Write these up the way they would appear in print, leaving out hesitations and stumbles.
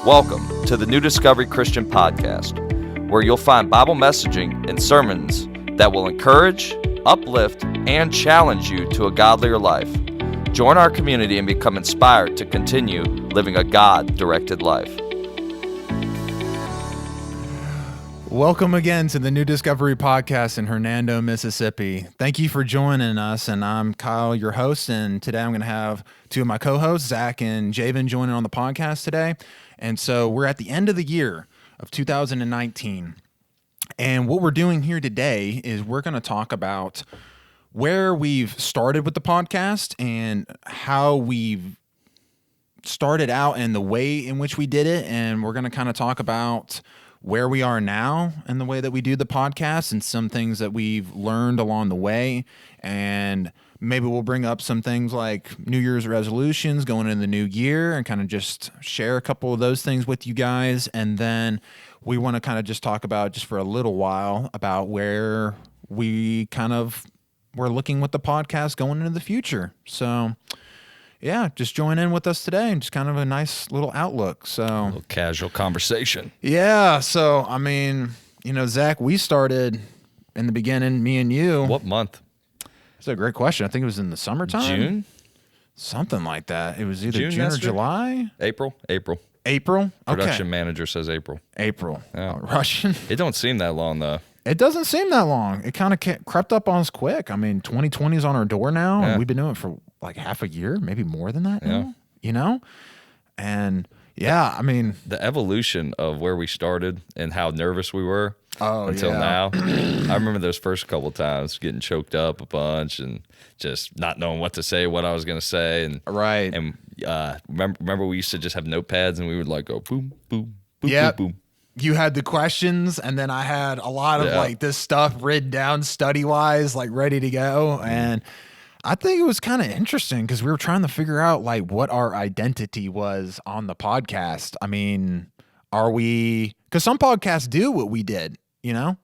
Welcome to the New Discovery Christian Podcast, where you'll find Bible messaging and sermons that will encourage, uplift, and challenge you to a godlier life. Join our community and become inspired to continue living a God-directed life. Welcome again to the New Discovery Podcast in Hernando, Mississippi. Thank you for joining us, and I'm Kyle, your host, and today I'm going to have two of my co-hosts, Zach and Javan, joining on the podcast today. And so we're at the end of the year of 2019, and what we're doing here today is we're going to talk about where we've started with the podcast and how we've started out and the way in which we did it, and we're going to kind of talk about where we are now and the way that we do the podcast and some things that we've learned along the way. And maybe we'll bring up some things like New Year's resolutions going into the new year and kind of just share a couple of those things with you guys. And then we want to kind of just talk about, just for a little while, about where we kind of were looking with the podcast going into the future. So yeah, just join in with us today and just kind of a nice little outlook. So A little casual conversation. yeah, so I mean, Zach, we started in the beginning, me and you. What month? That's a great question. I think it was in the summertime. June? Something like that. It was either June, June or Nestor? July. April? April? Production Okay. manager says April. April. Yeah. Russian. It don't seem that long, though. It doesn't seem that long. It kind of crept up on us quick. I mean, 2020 is on our door now, Yeah. and we've been doing it for like half a year, maybe more than that now, And yeah, I mean, The evolution of where we started and how nervous we were until yeah. now. I remember those first couple of times getting choked up a bunch and just not knowing what to say, what I was going to say. And right. And remember we used to just have notepads and we would like go boom, boom, boom, Yep. boom, boom. You had the questions, and then I had a lot of like this stuff written down study-wise, like ready to go. And I think it was kind of interesting because we were trying to figure out like what our identity was on the podcast. I mean, because some podcasts do what we did,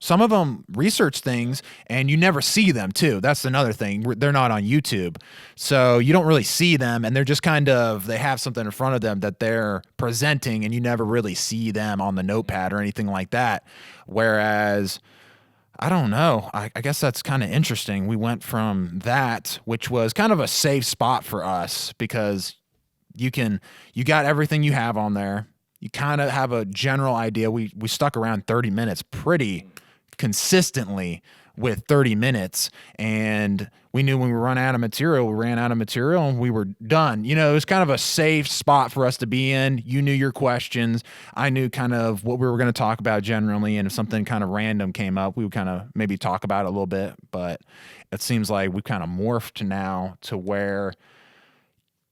some of them research things and you never see them too. That's another thing. They're not on YouTube. So you don't really see them, and they're just they have something in front of them that they're presenting, and you never really see them on the notepad or anything like that. Whereas, I don't know. I guess that's kind of interesting. We went from that, which was kind of a safe spot for us because you got everything you have on there. You kind of have a general idea. We stuck around 30 minutes pretty consistently with 30 minutes, and we knew when we ran out of material, and we were done. It was kind of a safe spot for us to be in. You knew your questions. I knew kind of what we were going to talk about generally, and if something kind of random came up, we would kind of maybe talk about it a little bit, but it seems like we've kind of morphed now to where,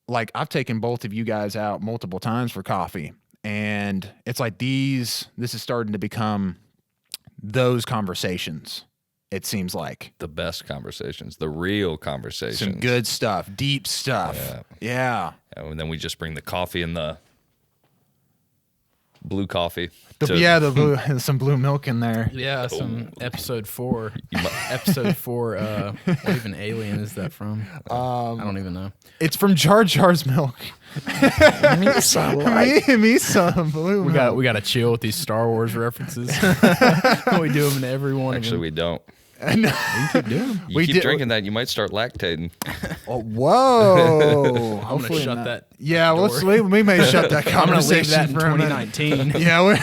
like, I've taken both of you guys out multiple times for coffee, and it's like this is starting to become those conversations. It seems like The best conversations, the real conversations. some good stuff, deep stuff. Yeah. And then we just bring the coffee and the blue coffee. The blue, some blue milk in there. Yeah, some episode 4. Episode 4. What even alien is that from? I don't even know. It's from Jar Jar's milk. Me some blue milk. We got to chill with these Star Wars references. We do them in every one. Actually, we don't. No. We keep doing them. You keep drinking that, you might start lactating. Oh, whoa! I'm gonna shut that. Yeah, door. we may shut that I'm gonna leave conversation that in for a minute. 2019. Yeah, we're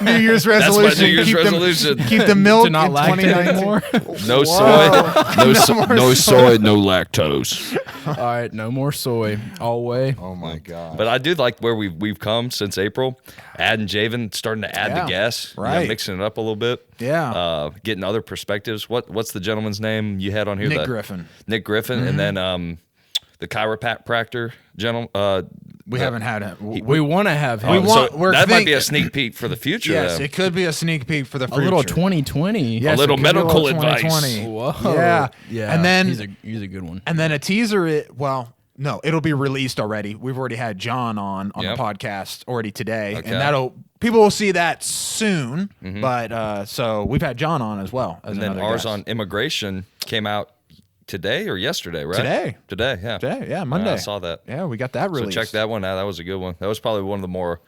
New Year's That's resolution. my New Year's keep resolution. Keep the milk To not in lactate 2019. anymore. No soy, no soy, no lactose. All right, no more soy. All way. Oh my god! But I do like where we've come since April. Adding Javan, starting to add the guests, right. Mixing it up a little bit. Yeah. Getting other perspectives. What's the gentleman's name you had on here? Nick Griffin. Nick Griffin, and then the chiropractor gentleman. We haven't had it. We want to have him. That might be a sneak peek for the future. Yes, it could be a sneak peek for the a future. little 2020. Yes, a little it could be medical little advice. 2020. Whoa. Yeah. Yeah. And then he's a good one. And then a teaser. No, it'll be released already. We've already had John on Yep. the podcast already today, Okay. and people will see that soon. But so we've had John on as well. And then ours on immigration came out today or yesterday, right? Today, yeah, Monday. I saw that. Yeah, we got that released. So check that one out. That was a good one. That was probably one of the more.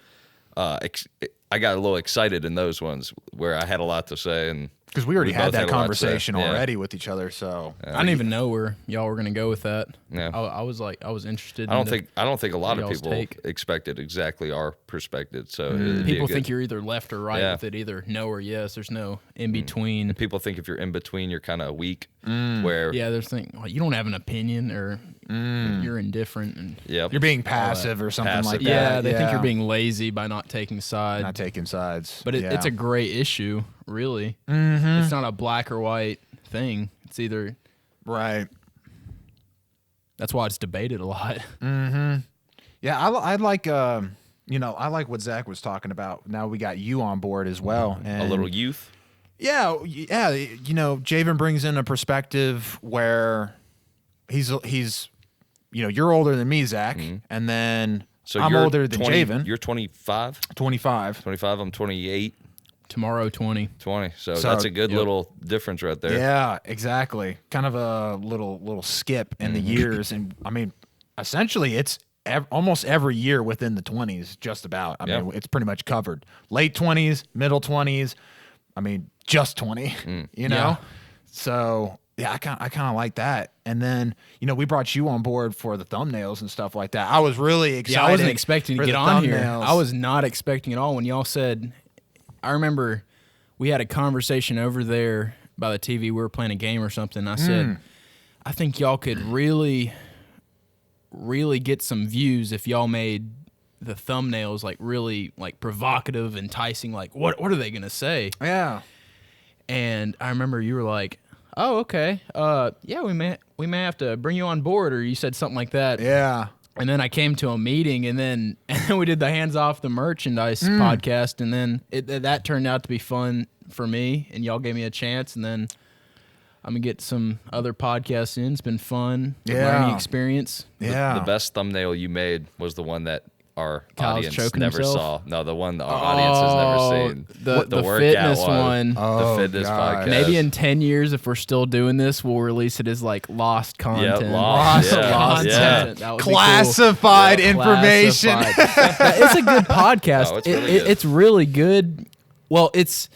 I got a little excited in those ones where I had a lot to say, and because we already had that conversation yeah. already with each other. So I didn't even know where y'all were gonna go with that. Yeah. I was interested. I don't think a lot of people take. expected exactly our perspective. So people think you're either left or right with it, either no or yes. There's no in between. People think if you're in between, you're kind of weak. Where there's things well, you don't have an opinion or you're indifferent and you're being passive or something like that. Yeah, they think you're being lazy by not taking sides. Not taking sides. But it's a gray issue, really. Mm-hmm. It's not a black or white thing. It's either right. That's why it's debated a lot. Mm-hmm. Yeah, I like I like what Zach was talking about. Now we got you on board as well, and a little youth. Yeah. Javan brings in a perspective where he's you're older than me, Zach, and then so I'm older than 20, Javan. You're 25? 25. 25, I'm 28. Tomorrow, 20. 20. So that's a good little difference right there. Yeah, exactly. Kind of a little skip in the years. And, I mean, essentially it's almost every year within the 20s, just about. I mean, it's pretty much covered. Late 20s, middle 20s. I mean, just 20, you know? Yeah. So, yeah, I kind of like that. And then, we brought you on board for the thumbnails and stuff like that. I was really excited. Yeah, I wasn't expecting to get on here. Thumbnails. I was not expecting at all when y'all said, I remember we had a conversation over there by the TV. We were playing a game or something. I said, I think y'all could really, really get some views if y'all made the thumbnails like really like provocative, enticing. Like, what are they going to say? Yeah. And I remember you were like, oh, okay. Yeah, we may have to bring you on board, or you said something like that. Yeah. And then I came to a meeting, and then we did the Hands Off the Merchandise podcast, and then that turned out to be fun for me, and y'all gave me a chance, and then I'm going to get some other podcasts in. It's been fun. Learning experience. Yeah. The best thumbnail you made was the one that our Kyle's audience never himself? saw. No, the one our audience has never seen. The workout fitness one. The fitness gosh. podcast. Maybe in 10 years, if we're still doing this, we'll release it as like lost content. Lost content. That would be cool. Classified information. It's a good podcast. No, it's really good. It's really good. Well, it's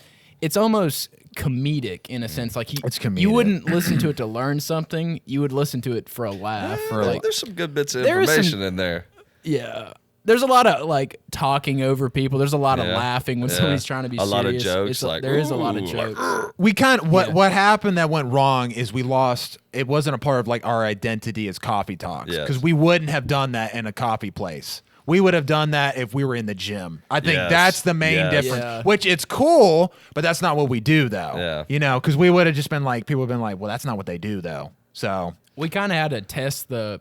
almost comedic in a sense. Like It's comedic. you wouldn't listen to it to learn something. You would listen to it for a laugh. There's some good bits of There is information some- in there. Yeah. There's a lot of like talking over people. There's a lot of laughing when somebody's trying to be a serious. lot of jokes. There is a lot of jokes. We what happened that went wrong is we lost. It wasn't a part of like our identity as coffee talks because we wouldn't have done that in a coffee place. We would have done that if we were in the gym. I think that's the main difference. Yeah. Which it's cool, but that's not what we do though. Yeah. Because we would have just been like, people have been like, well, that's not what they do though. So We kind of had to test the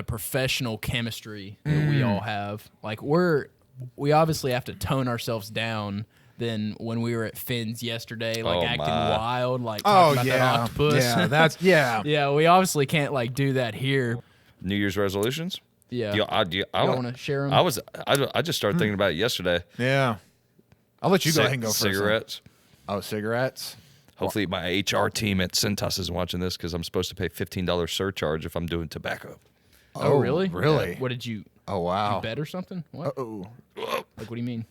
professional chemistry that we all have. Like we obviously have to tone ourselves down than when we were at Finn's yesterday, like acting wild, like talking about that octopus. Yeah, that's yeah. We obviously can't like do that here. New Year's resolutions? Yeah. I You want to share them? I just started thinking about it yesterday. Yeah. I'll let you go ahead and go first. Cigarettes. Oh, cigarettes. Hopefully my HR team at Cintas isn't watching this because I'm supposed to pay $15 surcharge if I'm doing tobacco. Oh, really? Really? What did you? Oh, wow. You bet or something? What? Oh. Like, what do you mean?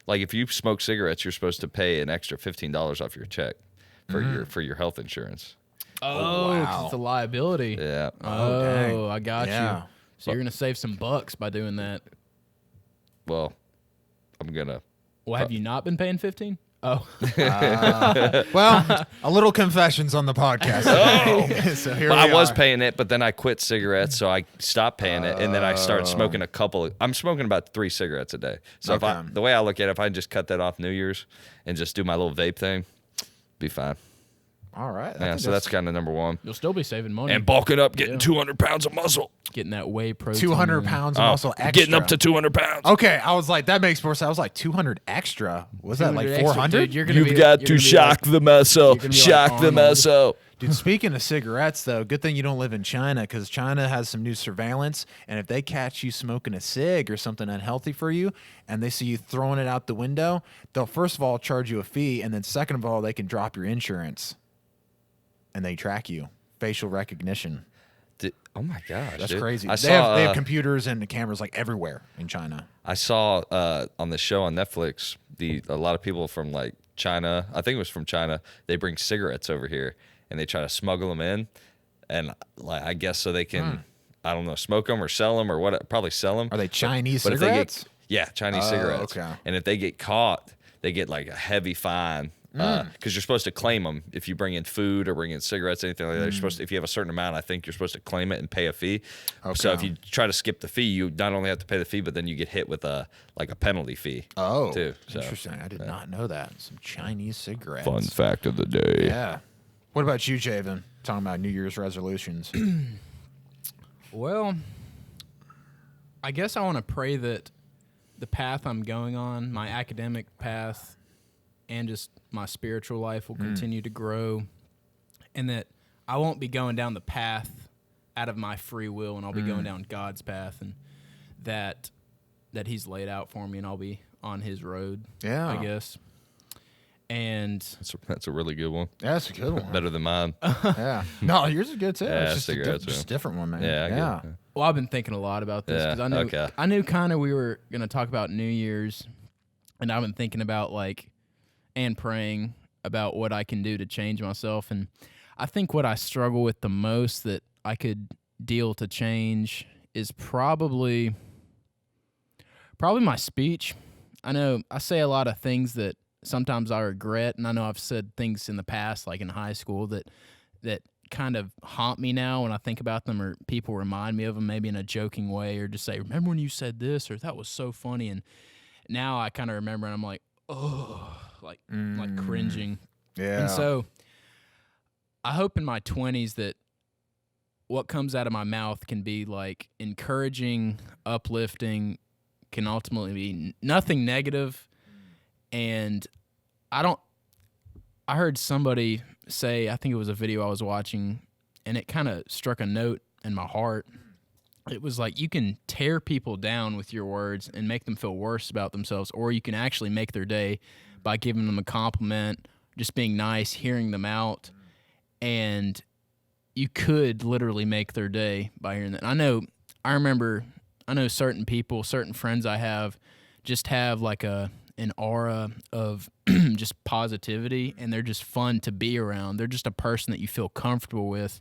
Like if you smoke cigarettes, you're supposed to pay an extra $15 off your check for your health insurance. Oh, 'cause wow. it's a liability. Yeah. Oh, dang. I got Yeah. you. So you're gonna save some bucks by doing that. Well, I'm gonna. Well, have you not been paying 15? Oh, Well, a little confessions on the podcast. So here Well, we I was are. paying it, but then I quit cigarettes, so I stopped paying it, and then I started smoking a couple. I'm smoking about 3 cigarettes a day. So the way I look at it, if I just cut that off New Year's and just do my little vape thing, be fine. All right. Yeah, so that's kind of number one. you'll still be saving money. And bulking up, getting 200 pounds of muscle. Getting that whey protein. 200 in. pounds of muscle extra. Getting up to 200 pounds. Okay, I was like, that makes more sense. I was like, 200 extra. Was that like 200 extra, 400? dude, you're gonna You've be- got you're to gonna be shock like- the muscle. you're gonna be Shock like the Arnold. muscle. Dude, speaking of cigarettes, though, good thing you don't live in China because China has some new surveillance. And if they catch you smoking a cig or something unhealthy for you and they see you throwing it out the window, they'll first of all charge you a fee. And then second of all, they can drop your insurance and they track you. facial recognition. Oh my gosh, That's dude. crazy. I They have computers and cameras like everywhere in China. I saw on the show on Netflix, a lot of people from like China, I think it was from China, they bring cigarettes over here and they try to smuggle them in, and like I guess so they can, I don't know, smoke them or sell them or what? Probably sell them. Are they Chinese but cigarettes? Chinese cigarettes. Okay. And if they get caught, they get like a heavy fine. Because you're supposed to claim them if you bring in food or bring in cigarettes, anything like that. You're supposed to, if you have a certain amount, I think you're supposed to claim it and pay a fee. Okay. So if you try to skip the fee, you not only have to pay the fee, but then you get hit with a penalty fee. Oh, too. So, interesting. I did not know that. Some Chinese cigarettes. Fun fact of the day. Yeah. What about you, Javan? Talking about New Year's resolutions. Well, I guess I want to pray that the path I'm going on, my academic path, and just my spiritual life will continue to grow, and that I won't be going down the path out of my free will, and I'll be going down God's path, and that He's laid out for me, and I'll be on His road. Yeah. I guess. And That's a really good one. Yeah, that's a good one. Better than mine. Yeah. No, yours is good too. Yeah, it's just cigarettes, just a different one, man. Yeah, I get yeah. it. well, I've been thinking a lot about this because Yeah, I knew kind of we were gonna talk about New Year's, and I've been thinking about and praying about what I can do to change myself. And I think what I struggle with the most that I could deal to change is probably my speech. I know I say a lot of things that sometimes I regret, and I know I've said things in the past, like in high school, that kind of haunt me now when I think about them, or people remind me of them, maybe in a joking way, or just say, remember when you said this, or that was so funny. And now I kind of remember, and I'm like, oh, like cringing. Yeah. And so I hope in my 20s that what comes out of my mouth can be like encouraging, uplifting, can ultimately be nothing negative. And I heard somebody say, I think it was a video I was watching, and it kind of struck a note in my heart. It was like, you can tear people down with your words and make them feel worse about themselves, or you can actually make their day by giving them a compliment, just being nice, hearing them out, and you could literally make their day by hearing that. I know certain people, certain friends I have, just have like an aura of just positivity, and they're just fun to be around. They're just a person that you feel comfortable with.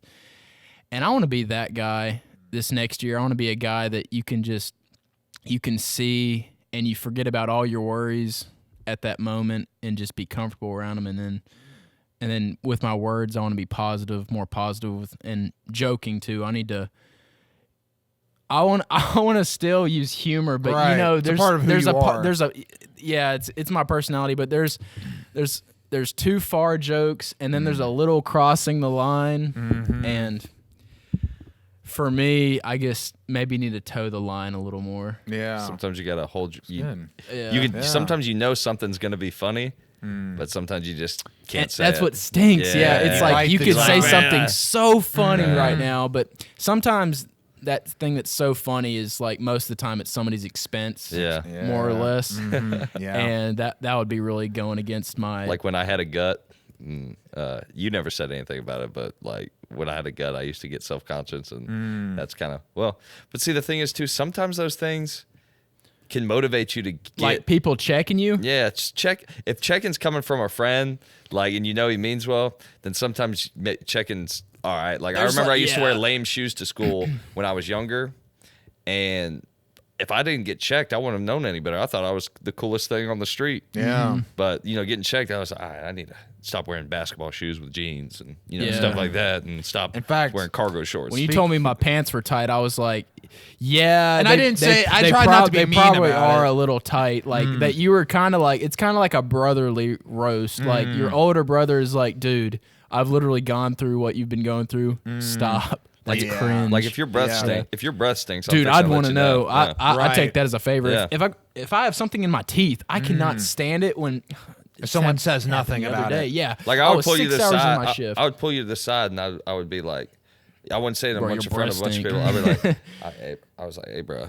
And I want to be that guy this next year. I want to be a guy that you can see, and you forget about all your worries at that moment and just be comfortable around them. And then with my words, I want to be positive, more positive, and joking too. I want to still use humor, but right. There's a part of who you are. It's my personality, but there's too far jokes, and then there's a little crossing the line, and for me, I guess maybe need to toe the line a little more. Yeah. Sometimes you gotta hold. Yeah. Sometimes something's gonna be funny, but sometimes you just can't say that's it. what stinks. Yeah, it's like you could say something so funny right now, but sometimes that thing that's so funny is like most of the time at somebody's expense, more or less. Mm-hmm. Yeah. And that would be really going against my... Like when I had a gut, you never said anything about it, but like when I had a gut, I used to get self-conscious, and that's kind of, but see, the thing is too, sometimes those things can motivate you to get... Like people checking you? Yeah, if checking's coming from a friend, like, and he means well, then sometimes checking's all right. Like, I remember I used to wear lame shoes to school when I was younger, and if I didn't get checked, I wouldn't have known any better. I thought I was the coolest thing on the street. Yeah. But, getting checked, I was like, all right, I need to stop wearing basketball shoes with jeans and, stuff like that, and stop wearing cargo shorts. When you told me my pants were tight, I was like, yeah. And I didn't say, I tried not to be mean They probably about are it. a little tight. Like, that you were kind of like, it's kind of like a brotherly roast. Like, your older brother is like, dude, I've literally gone through what you've been going through. Stop. That's cringe. Like if your breath stinks, dude, I'd want to know. I take that as a favor. Yeah. If I have something in my teeth, I cannot stand it when if someone says nothing about it. Yeah, like I would pull you to the 6 hours side. in my shift. I would pull you to the side, and I would be like, I wouldn't say it in Bro, front of a bunch of people. I'd be like, I was like, hey, bro,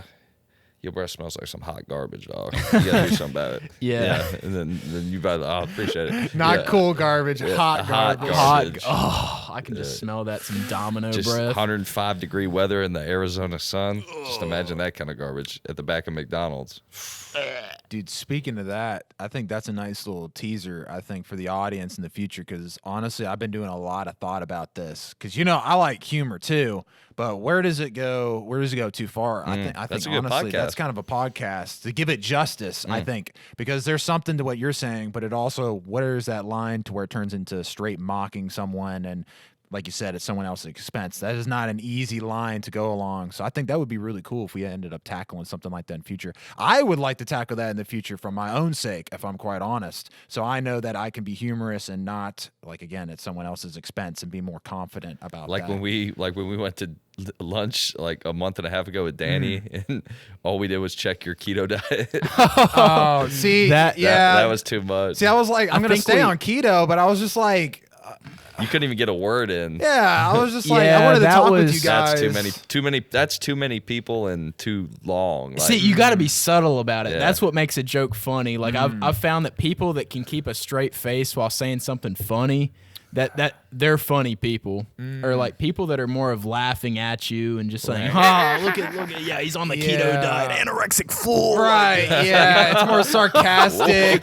your breath smells like some hot garbage, dog. You gotta do something about it. Yeah. And then you better, I appreciate it. Not cool garbage, hot garbage. I can just smell that, some domino Just breath. 105-degree weather in the Arizona sun. Just imagine that kind of garbage at the back of McDonald's. Dude, speaking of that, I think that's a nice little teaser, I think, for the audience in the future, because honestly, I've been doing a lot of thought about this. Because, I like humor too, but where does it go? Where does it go too far? I think that's a good honestly, podcast. that's kind of a podcast to give it justice, I think, because there's something to what you're saying, but it also, where is that line to where it turns into straight mocking someone and, like you said, at someone else's expense? That is not an easy line to go along. So I think that would be really cool if we ended up tackling something like that in the future. I would like to tackle that in the future for my own sake, if I'm quite honest. So I know that I can be humorous and not, like, again, at someone else's expense, and be more confident about that. When we went to lunch like a month and a half ago with Danny, and all we did was check your keto diet. Oh, see, that was too much. See, I was like, I'm going to stay on keto, but I was just like, you couldn't even get a word in. yeah, I was just like, I wanted to talk with you guys. That's too many. That's too many people and too long. Like, See, you got to be subtle about it. Yeah. That's what makes a joke funny. Like I've found that people that can keep a straight face while saying something funny, that they're funny people, or like people that are more of laughing at you and just saying, look at, yeah, he's on the keto diet, anorexic fool. Right, yeah, it's more sarcastic.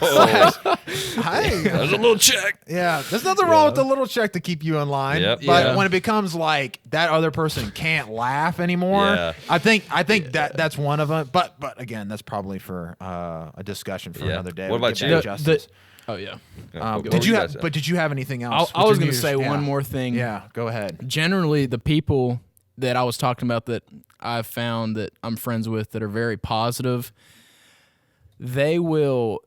Hey, there's a little check. yeah, there's nothing wrong with the little check to keep you in line. Yep. But Yeah. when it becomes like that other person can't laugh anymore, Yeah. I think that's one of them. But again, that's probably for a discussion for another day. What We'll about give you? that justice. Oh yeah. What Did were you guys have? But did you have anything else? I was going going to say one more thing. Yeah, go ahead. Generally, the people that I was talking about that I've found that I'm friends with that are very positive, they'll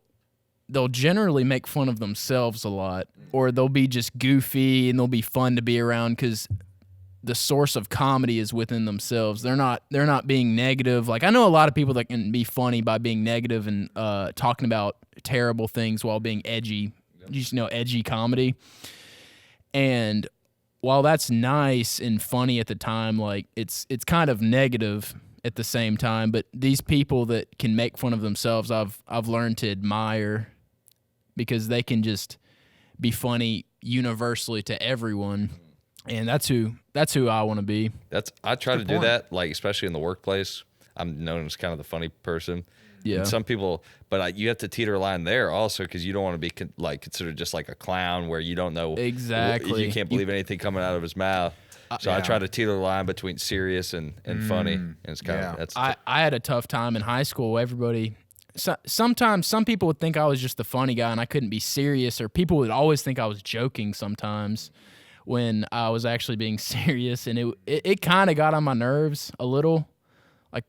generally make fun of themselves a lot, or they'll be just goofy and they'll be fun to be around because the source of comedy is within themselves. They're not being negative. Like, I know a lot of people that can be funny by being negative and talking about terrible things while being edgy. Edgy comedy. And while that's nice and funny at the time, like it's kind of negative at the same time. But these people that can make fun of themselves, I've learned to admire, because they can just be funny universally to everyone. And that's who I want to be. I try to do that, like especially in the workplace. I'm known as kind of the funny person. Yeah. And some people, but you have to teeter a line there also, because you don't want to be considered just like a clown where you don't know Exactly. You can't believe anything coming out of his mouth. So I try to teeter the line between serious and funny, and it's kind of that's. I had a tough time in high school. Everybody, sometimes some people would think I was just the funny guy and I couldn't be serious, or people would always think I was joking sometimes when I was actually being serious, and it kind of got on my nerves a little, like,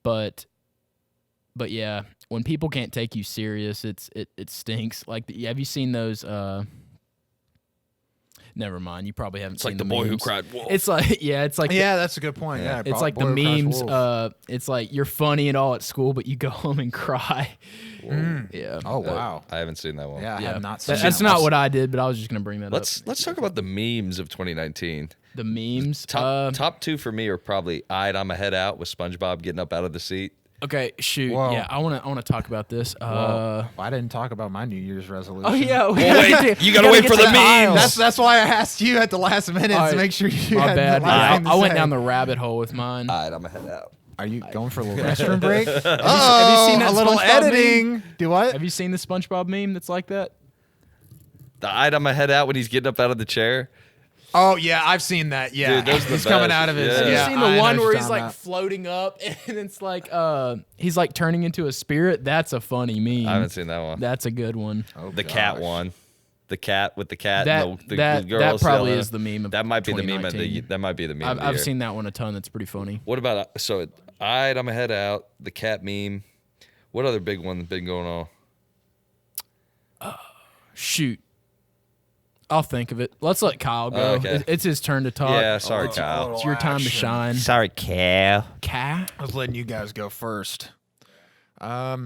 But yeah, when people can't take you serious, it stinks. Like, have you seen those? Never mind. You probably haven't seen like the the boy memes. who cried wolf. It's like That's a good point. Yeah, it's like the memes. It's like you're funny and all at school, but you go home and cry. Yeah. Oh wow. I haven't seen that one. Yeah, I have not seen That's that. not what I did, but I was just gonna bring that up. Let's talk about the memes of 2019. The memes. Top two for me are probably I'm a head out with SpongeBob getting up out of the seat. Okay, shoot. Whoa. Yeah, I wanna talk about this. Well, I didn't talk about my New Year's resolution. Oh yeah. Wait, you gotta wait for the memes. That's why I asked you at the last minute to make sure you My had bad. the last thing to I went say. down the rabbit hole with mine. I'm a head out. Are you going for a little restroom break? Have you seen that a little SpongeBob editing? Do what? Have you seen the SpongeBob meme that's like that? I'm a head out when he's getting up out of the chair. Oh yeah, I've seen that. Yeah, Dude, those are the he's coming best. out of his. Yeah. Have you Yeah, seen I the know one what where you're he's talking like about. floating up and it's like he's like turning into a spirit? That's a funny meme. I haven't seen that one. That's a good one. Oh, The cat one. The cat with the cat That and the that girls probably yelling. is the meme of That might be the meme of 2019. that might be the meme of the I've year. seen that one a ton. That's pretty funny. What about I'm a head out, the cat meme. What other big one been going on? Shoot. I'll think of it. Let's let Kyle go. Okay. It's his turn to talk. Yeah, sorry, Kyle. It's your time to shine. Sorry, Cal. Cal? I was letting you guys go first. Yeah,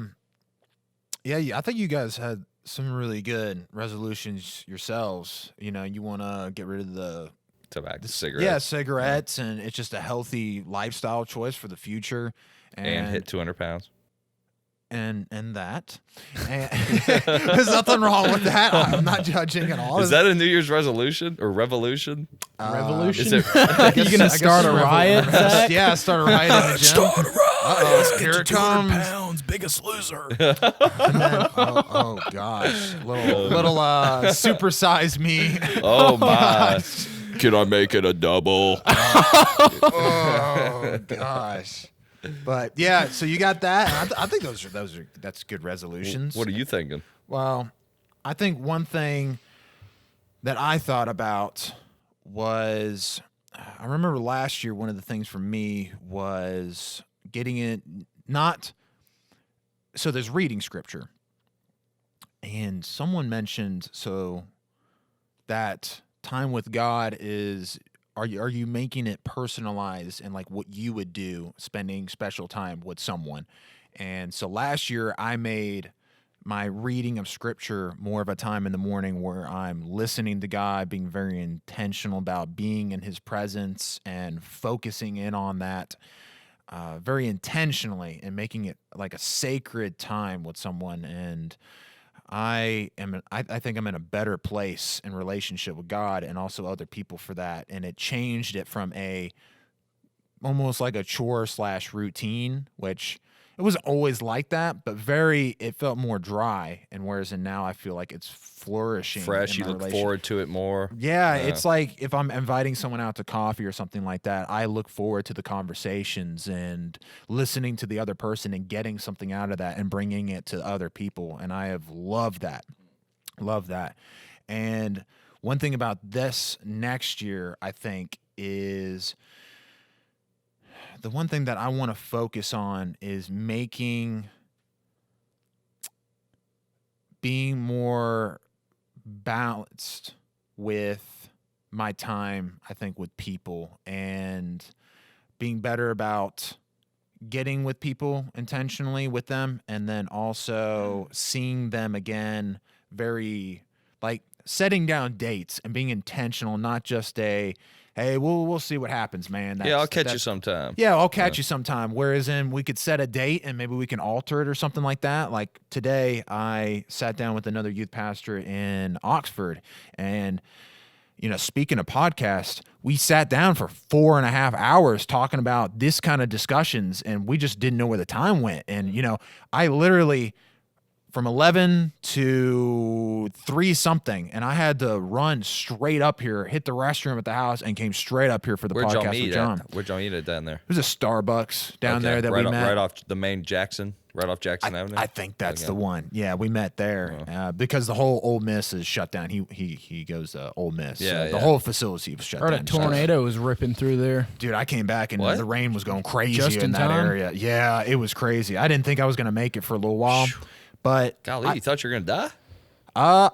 I think you guys had some really good resolutions yourselves. You know, you want to get rid of the tobacco, cigarettes. Yeah, cigarettes, and it's just a healthy lifestyle choice for the future. And hit 200 pounds. And that. And there's nothing wrong with that. I'm not judging at all. Is that a New Year's resolution or revolution? Revolution? Is it? You going to start a riot, Zach? Yeah, start a riot in the gym. Start a riot. Let's Here get it to 200 comes. pounds. Biggest loser. And then, oh gosh. Little supersize me. Oh, my. Can I make it a double? Oh gosh. But yeah, so you got that. I think that's good resolutions. What are you thinking? Well, I think one thing that I thought about was, I remember last year, one of the things for me was getting it, so there's reading scripture. And someone mentioned, so that time with God is, are you making it personalized and like what you would do, spending special time with someone? And so last year I made my reading of scripture more of a time in the morning where I'm listening to God, being very intentional about being in his presence and focusing in on that very intentionally and making it like a sacred time with someone. And I think I'm in a better place in relationship with God and also other people for that. And it changed it from almost like a chore / routine, which it wasn't always like that, but it felt more dry. And whereas now I feel like it's flourishing. Fresh, you look forward to it more. Yeah, it's like if I'm inviting someone out to coffee or something like that, I look forward to the conversations and listening to the other person and getting something out of that and bringing it to other people. And I have loved that. Love that. And one thing about this next year, I think, is the one thing that I want to focus on is being more balanced with my time, I think, with people, and being better about getting with people intentionally with them, and then also seeing them again, very like setting down dates and being intentional, not just hey, we'll see what happens, man. I'll catch you sometime. Yeah, I'll catch you sometime. Whereas we could set a date and maybe we can alter it or something like that. Like today, I sat down with another youth pastor in Oxford, and speaking of podcast, we sat down for 4.5 hours talking about this kind of discussions, and we just didn't know where the time went. And I literally, from 11 to 3 something, and I had to run straight up here, hit the restroom at the house, and came straight up here for the podcast with John. Where'd y'all eat it down there? There's a Starbucks down there that we met. Right off the main Jackson Avenue? I think that's the one. Yeah, we met there because the whole Ole Miss is shut down. He goes to Ole Miss. Yeah, The whole facility was shut down. Heard a tornado was ripping through there. Dude, I came back and the rain was going crazy Just in that time? area. Yeah, it was crazy. I didn't think I was going to make it for a little while. But Golly, you thought you were going to die?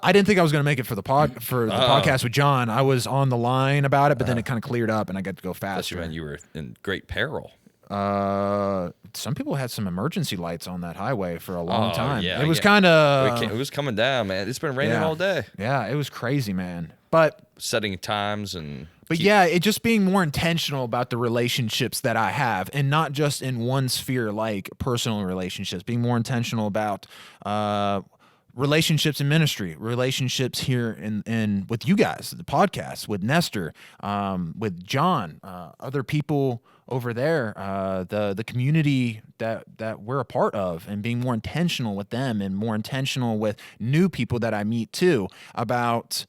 I didn't think I was going to make it for the podcast with John. I was on the line about it, but then it kind of cleared up, and I got to go faster. Especially when you were in great peril. Some people had some emergency lights on that highway for a long time. Yeah, it was kind of... It was coming down, man. It's been raining all day. Yeah, it was crazy, man. But setting times and... But yeah, it just being more intentional about the relationships that I have, and not just in one sphere like personal relationships, being more intentional about relationships in ministry, relationships here in with you guys, the podcast, with Nestor, with John, other people over there, the community that we're a part of, and being more intentional with them and more intentional with new people that I meet too, about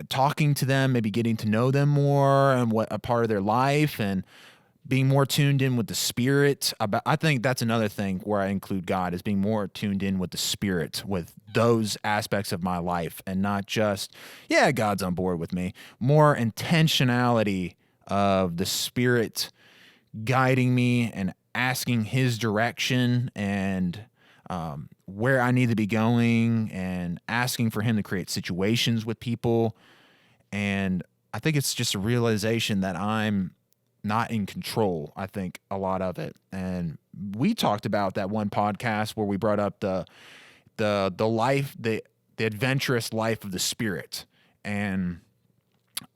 talking to them, maybe getting to know them more and what a part of their life, and being more tuned in with the Spirit. I think that's another thing where I include God, is being more tuned in with the Spirit, with those aspects of my life, and not just, God's on board with me. More intentionality of the Spirit guiding me and asking his direction and where I need to be going, and asking for him to create situations with people. And I think it's just a realization that I'm not in control, I think, a lot of it. And we talked about that one podcast where we brought up the life, the adventurous life of the Spirit. And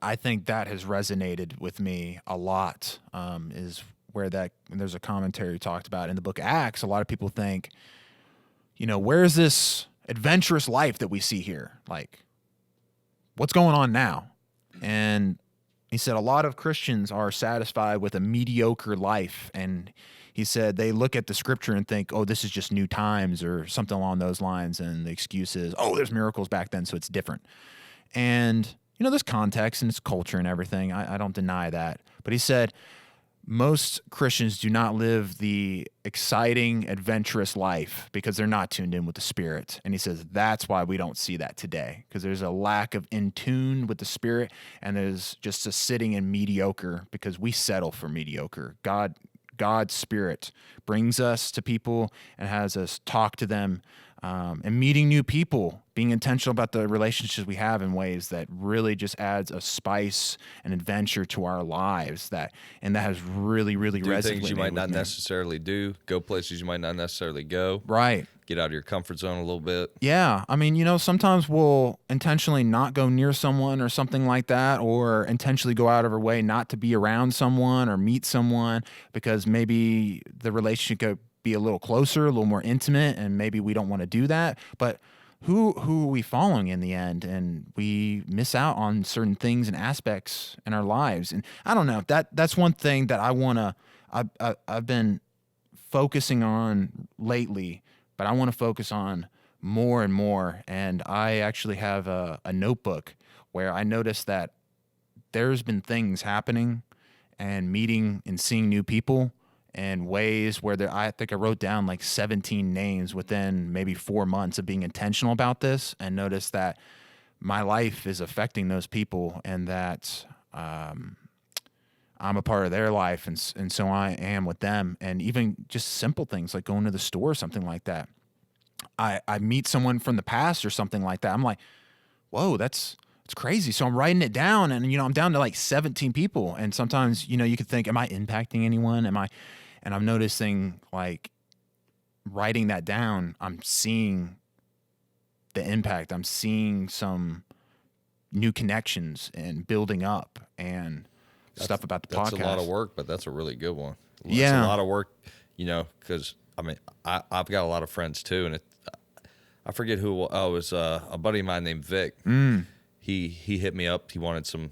I think that has resonated with me a lot, is where there's a commentary talked about in the book of Acts. A lot of people think, where's this adventurous life that we see here? Like, what's going on now? And he said a lot of Christians are satisfied with a mediocre life. And he said they look at the scripture and think, oh, this is just new times or something along those lines. And the excuse is, oh, there's miracles back then, so it's different. And, there's context and it's culture and everything. I don't deny that. But he said most Christians do not live the exciting, adventurous life because they're not tuned in with the Spirit. And he says that's why we don't see that today, because there's a lack of in tune with the Spirit, and there's just a sitting in mediocre because we settle for mediocre. God's Spirit brings us to people and has us talk to them, and meeting new people, being intentional about the relationships we have in ways that really just adds a spice and adventure to our lives. That has really, really resonated. Do things you might not necessarily do, go places you might not necessarily go. Right. Get out of your comfort zone a little bit. Yeah. I mean, sometimes we'll intentionally not go near someone or something like that, or intentionally go out of our way not to be around someone or meet someone because maybe the relationship could be a little closer, a little more intimate, and maybe we don't want to do that. But who are we following in the end? And we miss out on certain things and aspects in our lives. And I don't know, that's one thing that I've been focusing on lately, but I want to focus on more and more. And I actually have a notebook where I noticed that there's been things happening and meeting and seeing new people and ways where I think I wrote down like 17 names within maybe 4 months of being intentional about this, and noticed that my life is affecting those people, and that I'm a part of their life, and so I am with them. And even just simple things like going to the store or something like that. I meet someone from the past or something like that. I'm like, whoa, it's crazy. So I'm writing it down, and I'm down to like 17 people. And sometimes, you could think, am I impacting anyone? And I'm noticing, like, writing that down, I'm seeing the impact. I'm seeing some new connections and building up and stuff about the podcast. That's a lot of work, but that's a really good one. Yeah. It's a lot of work, because I've got a lot of friends too, and I forget who. Oh, it was a buddy of mine named Vic. He hit me up. He wanted some.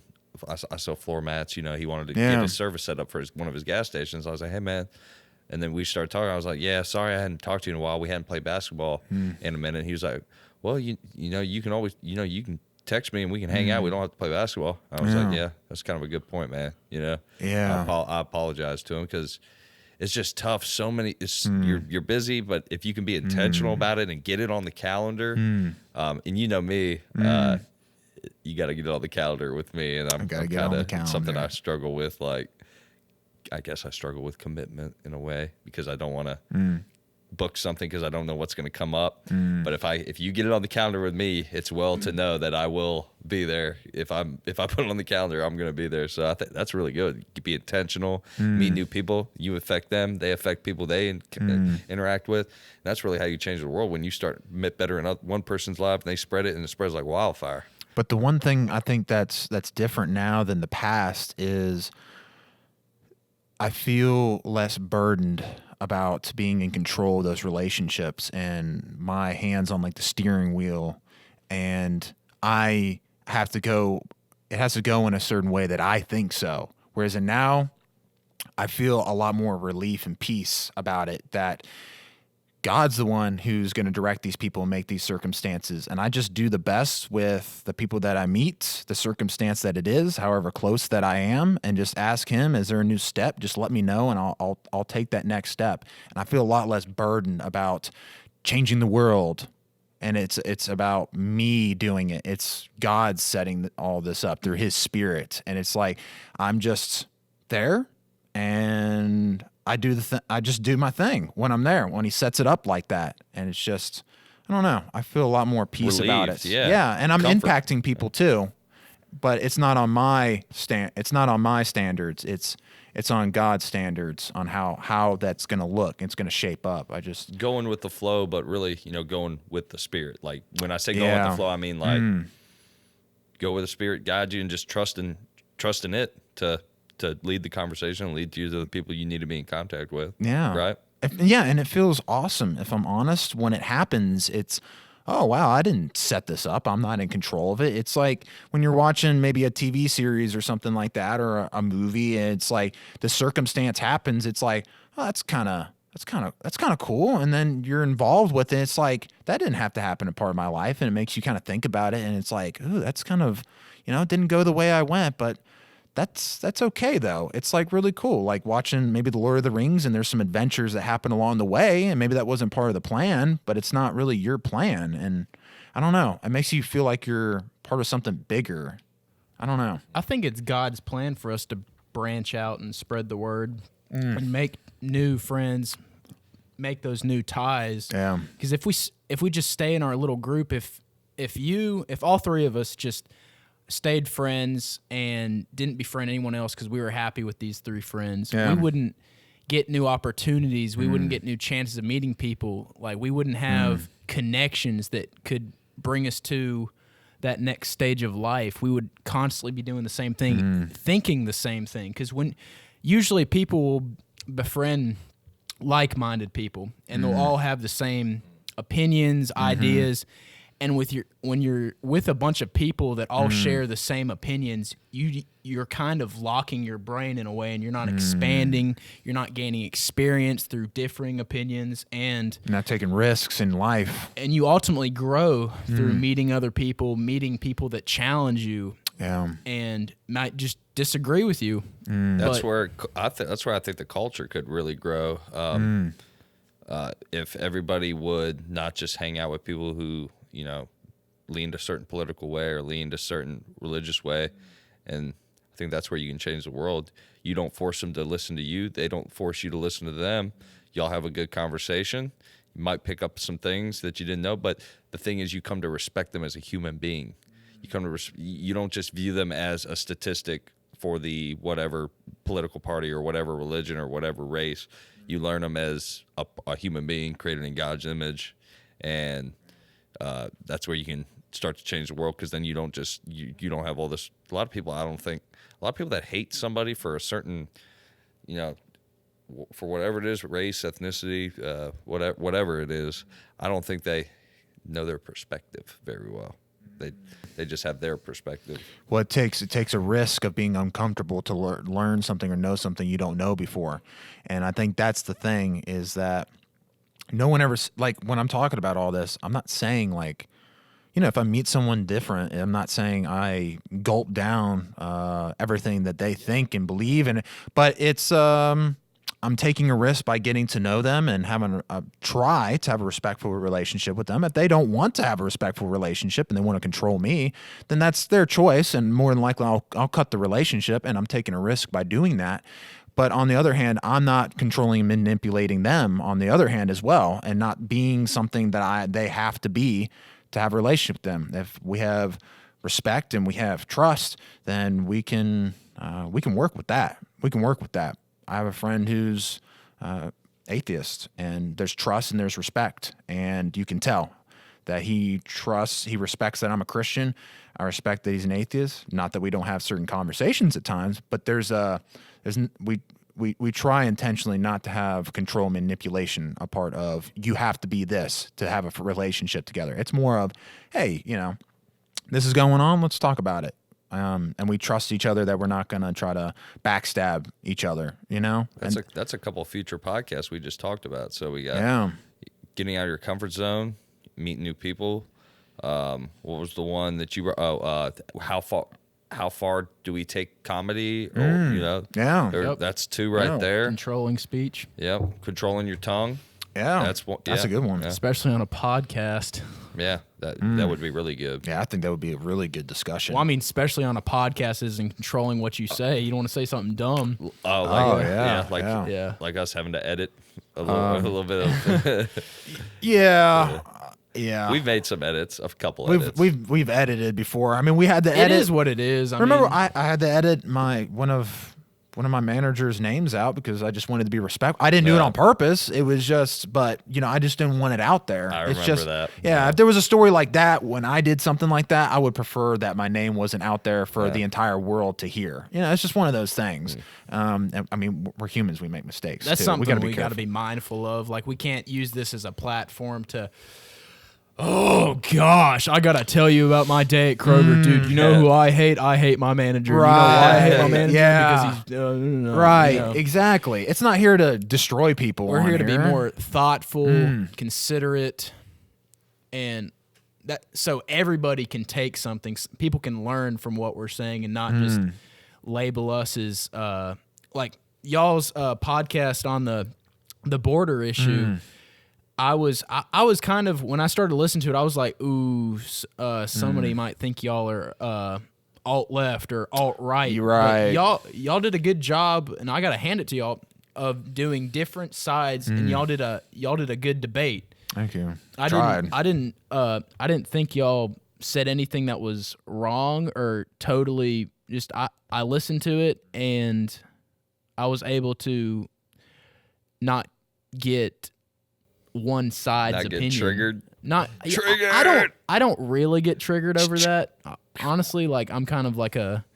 I sell floor mats. He wanted to get his service set up for one of his gas stations. I was like, hey man, and then we started talking. I was like, yeah, sorry I hadn't talked to you in a while. We hadn't played basketball in a minute. He was like, well, you can always you can text me and we can hang out. We don't have to play basketball. I was like, yeah, that's kind of a good point, man. Yeah. I apologize to him because it's just tough. So many, you're busy, but if you can be intentional about it and get it on the calendar, and me, you got to get it on the calendar with me, and I'm kind of something I struggle with. Like, I guess I struggle with commitment in a way because I don't want to book something because I don't know what's going to come up. But if you get it on the calendar with me, it's well to know that I will be there. If I put it on the calendar, I'm going to be there. So I think that's really good. You be intentional, meet new people. You affect them, they affect people they interact with. And that's really how you change the world. When you start better in one person's life and they spread it, and it spreads like wildfire. But the one thing I think that's different now than the past is I feel less burdened about being in control of those relationships, and my hands on like the steering wheel, and it has to go in a certain way that I think so. Whereas now I feel a lot more relief and peace about it, that God's the one who's going to direct these people and make these circumstances. And I just do the best with the people that I meet, the circumstance that it is, however close that I am, and just ask him, is there a new step? Just let me know, and I'll take that next step. And I feel a lot less burdened about changing the world. And it's about me doing it. It's God setting all this up through his Spirit. And it's like, I'm just there, and I just do my thing when I'm there, when he sets it up like that. And it's just, I don't know. I feel a lot more peace about it. Yeah. And I'm impacting people too, but it's not on my it's not on my standards. It's on God's standards on how that's going to look. It's going to shape up. I just going with the flow, but really, going with the Spirit. Like when I say going with the flow, I mean like, go where the Spirit guides you, and just trust in it to lead the conversation and lead you to the people you need to be in contact with. Yeah. Right? Yeah, and it feels awesome. If I'm honest, when it happens, it's, oh, wow, I didn't set this up. I'm not in control of it. It's like when you're watching maybe a TV series or something like that, or a movie, and it's like the circumstance happens. It's like, oh, that's kind of cool. And then you're involved with it. It's like, that didn't have to happen a part of my life. And it makes you kind of think about it. And it's like, ooh, that's kind of, it didn't go the way I went, but that's okay though. It's like really cool. Like watching maybe the Lord of the Rings, and there's some adventures that happen along the way, and maybe that wasn't part of the plan, but it's not really your plan. And I don't know. It makes you feel like you're part of something bigger. I don't know. I think it's God's plan for us to branch out and spread the word and make new friends, make those new ties. Yeah. Because if we just stay in our little group, if all three of us just stayed friends and didn't befriend anyone else because we were happy with these three friends, we wouldn't get new opportunities. We wouldn't get new chances of meeting people. Like, we wouldn't have connections that could bring us to that next stage of life. We would constantly be doing the same thing, thinking the same thing. Because usually people will befriend like-minded people, and they'll all have the same opinions, ideas. And when you're with a bunch of people that all share the same opinions, you're kind of locking your brain in a way, and you're not expanding. You're not gaining experience through differing opinions, and not taking risks in life. And you ultimately grow through meeting other people, meeting people that challenge you, and might just disagree with you. That's where I think the culture could really grow. If everybody would not just hang out with people who leaned a certain political way or leaned a certain religious way. And I think that's where you can change the world. You don't force them to listen to you. They don't force you to listen to them. Y'all have a good conversation. You might pick up some things that you didn't know, but the thing is, you come to respect them as a human being. You don't just view them as a statistic for the whatever political party or whatever religion or whatever race. You learn them as a human being created in God's image, and that's where you can start to change the world, because then you don't have all this. A lot of people that hate somebody for a certain, for whatever it is, race, ethnicity, whatever it is, I don't think they know their perspective very well. They just have their perspective. Well, it takes a risk of being uncomfortable to learn something or know something you don't know before. And I think that's the thing, is that no one ever, like, when I'm talking about all this, I'm not saying, like, if I meet someone different, I'm not saying I gulp down everything that they think and believe in, but it's I'm taking a risk by getting to know them and having try to have a respectful relationship with them. If they don't want to have a respectful relationship and they want to control me, then that's their choice, and more than likely I'll cut the relationship, and I'm taking a risk by doing that. But on the other hand, I'm not controlling and manipulating them on the other hand as well, and not being something that they have to be to have a relationship with them. If we have respect and we have trust, then we can work with that. We can work with that. I have a friend who's atheist, and there's trust and there's respect, and you can tell that he respects that I'm a Christian. I respect that he's an atheist. Not that we don't have certain conversations at times, but we try intentionally not to have control and manipulation a part of, you have to be this to have a relationship together. It's more of, hey, this is going on, let's talk about it. And we trust each other that we're not going to try to backstab each other, That's a couple of future podcasts we just talked about. So we got getting out of your comfort zone, meeting new people. What was the one that you were? How far do we take comedy? That's two right there. Controlling speech. Yep, controlling your tongue. Yeah, that's a good one, especially on a podcast. Yeah, that would be really good. Yeah, I think that would be a really good discussion. Well, I mean, especially on a podcast, is in controlling what you say. You don't want to say something dumb. Like us having to edit a little bit of. Yeah, we've made some edits, a couple edits. We've edited before. I mean, we had to edit. It is what it is. I had to edit one of one of my manager's names out because I just wanted to be respectful. I didn't do it on purpose. It was just, but I just didn't want it out there. I it's remember just, that. Yeah, if there was a story like that, when I did something like that, I would prefer that my name wasn't out there for the entire world to hear. It's just one of those things. I mean, we're humans. We make mistakes. That's too. something we got to be mindful of. Like, we can't use this as a platform to, oh gosh, I gotta tell you about my day at Kroger, dude. You know who I hate? I hate my manager. Right. You know why I hate my manager? Yeah. Because he's right. Exactly. It's not here to destroy people. We're here to be more thoughtful, considerate, and that so everybody can take something. People can learn from what we're saying and not just label us as like y'all's podcast on the border issue. I was kind of, when I started listening to it, I was like, ooh, somebody might think y'all are alt left or alt right. You're right. But y'all did a good job, and I gotta hand it to y'all, of doing different sides, and y'all did a good debate. Thank you. I didn't think y'all said anything that was wrong or totally. Just I listened to it, and I was able to not get one side's Not opinion. get triggered. Not Triggered. I don't really get triggered over that. Honestly, like, I'm kind of like a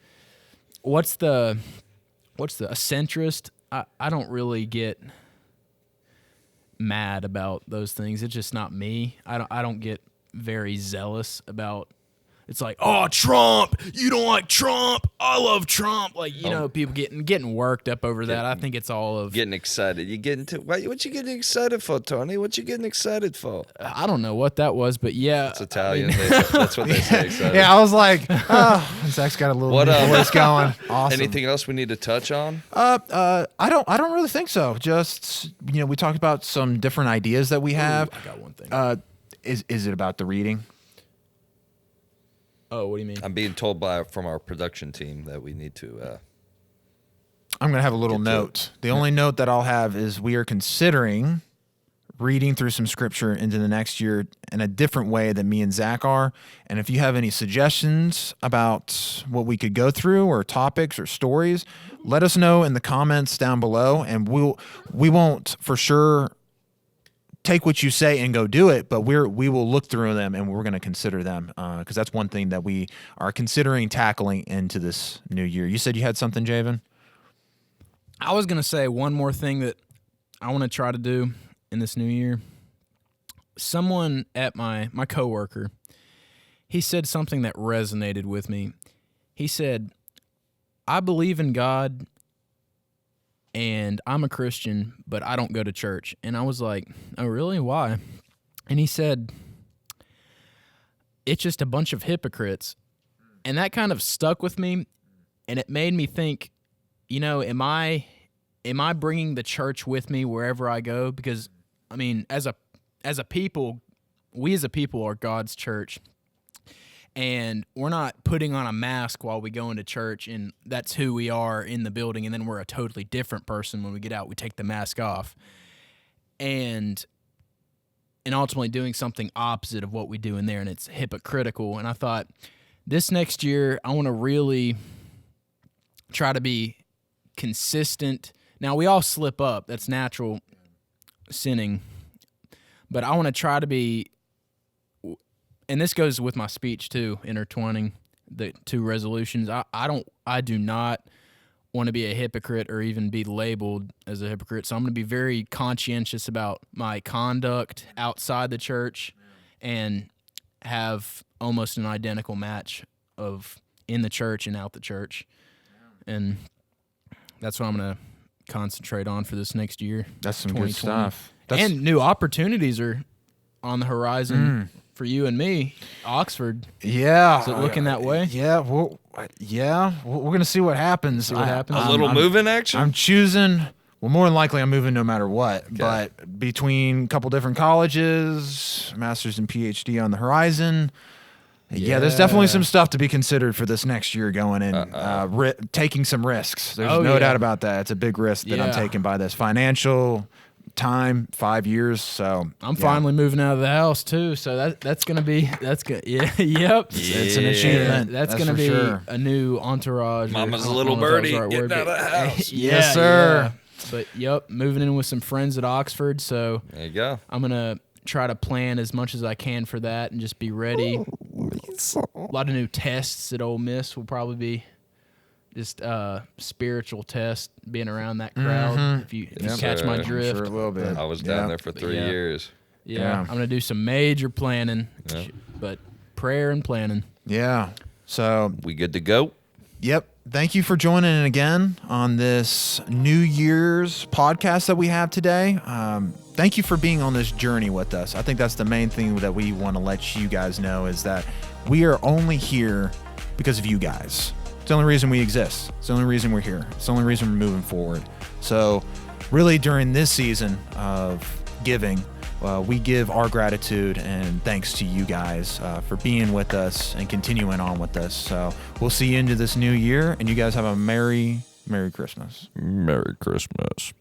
what's the a centrist. I don't really get mad about those things. It's just not me. I don't get very zealous about. It's like, oh, Trump, you don't like Trump. I love Trump. Like, people getting worked up over that. I think it's all of Getting excited. You getting to what you getting excited for, Tony? What you getting excited for? I don't know what that was, but yeah. It's Italian. That's what they say. Excited. Yeah, I was like, oh, Zach's got a little voice going. Awesome. Anything else we need to touch on? I don't really think so. Just, we talked about some different ideas that we have. I got one thing. Is it about the reading? Oh, what do you mean? I'm being told from our production team that we need to. I'm going to have a little note. The only note that I'll have is we are considering reading through some scripture into the next year in a different way than me and Zach are. And if you have any suggestions about what we could go through or topics or stories, let us know in the comments down below, and we won't for sure take what you say and go do it, but we will look through them and we're going to consider them because that's one thing that we are considering tackling into this new year. You said you had something, Javan? I was going to say one more thing that I want to try to do in this new year. Someone at my coworker, he said something that resonated with me. He said, I believe in God and I'm a Christian, but I don't go to church. And I was like, oh, really? Why? And he said, it's just a bunch of hypocrites. And that kind of stuck with me, and it made me think, am I bringing the church with me wherever I go? Because, I mean, as a people, we as a people are God's church. And we're not putting on a mask while we go into church, and that's who we are in the building, and then we're a totally different person when we get out. We take the mask off. And ultimately doing something opposite of what we do in there, and it's hypocritical. And I thought, this next year, I want to really try to be consistent. Now, we all slip up. That's natural sinning. But I want to try to be, and this goes with my speech too, intertwining the two resolutions. I do not want to be a hypocrite or even be labeled as a hypocrite. So I'm going to be very conscientious about my conduct outside the church and have almost an identical match of in the church and out the church. And that's what I'm going to concentrate on for this next year. That's some good stuff. And new opportunities are on the horizon for you and me. Oxford. Yeah. Is it looking that way? Yeah. We're going to see what happens. A little moving action? I'm choosing. Well, more than likely, I'm moving no matter what. Okay. But between a couple different colleges, master's and PhD on the horizon. Yeah, there's definitely some stuff to be considered for this next year going in, taking some risks. There's no doubt about that. It's a big risk that I'm taking by this. Financial, time, 5 years. So I'm finally moving out of the house too. So that's gonna be yeah yep. It's an achievement. That's gonna be a new entourage. Mama's a little birdie getting out of the house. Yes, sir. Yeah. But yep, moving in with some friends at Oxford. So there you go. I'm gonna try to plan as much as I can for that and just be ready. A lot of new tests at Ole Miss will probably be just spiritual test being around that crowd. If you catch my drift. I'm sure it will be. I was down there for 3 years. Yeah, I'm gonna do some major planning, but prayer and planning. Yeah. So we good to go? Yep. Thank you for joining in again on this New Year's podcast that we have today. Thank you for being on this journey with us. I think that's the main thing that we want to let you guys know is that we are only here because of you guys. It's the only reason we exist. It's the only reason we're here. It's the only reason we're moving forward. So really during this season of giving, we give our gratitude and thanks to you guys for being with us and continuing on with us. So we'll see you into this new year, and you guys have a Merry Christmas. Merry Christmas.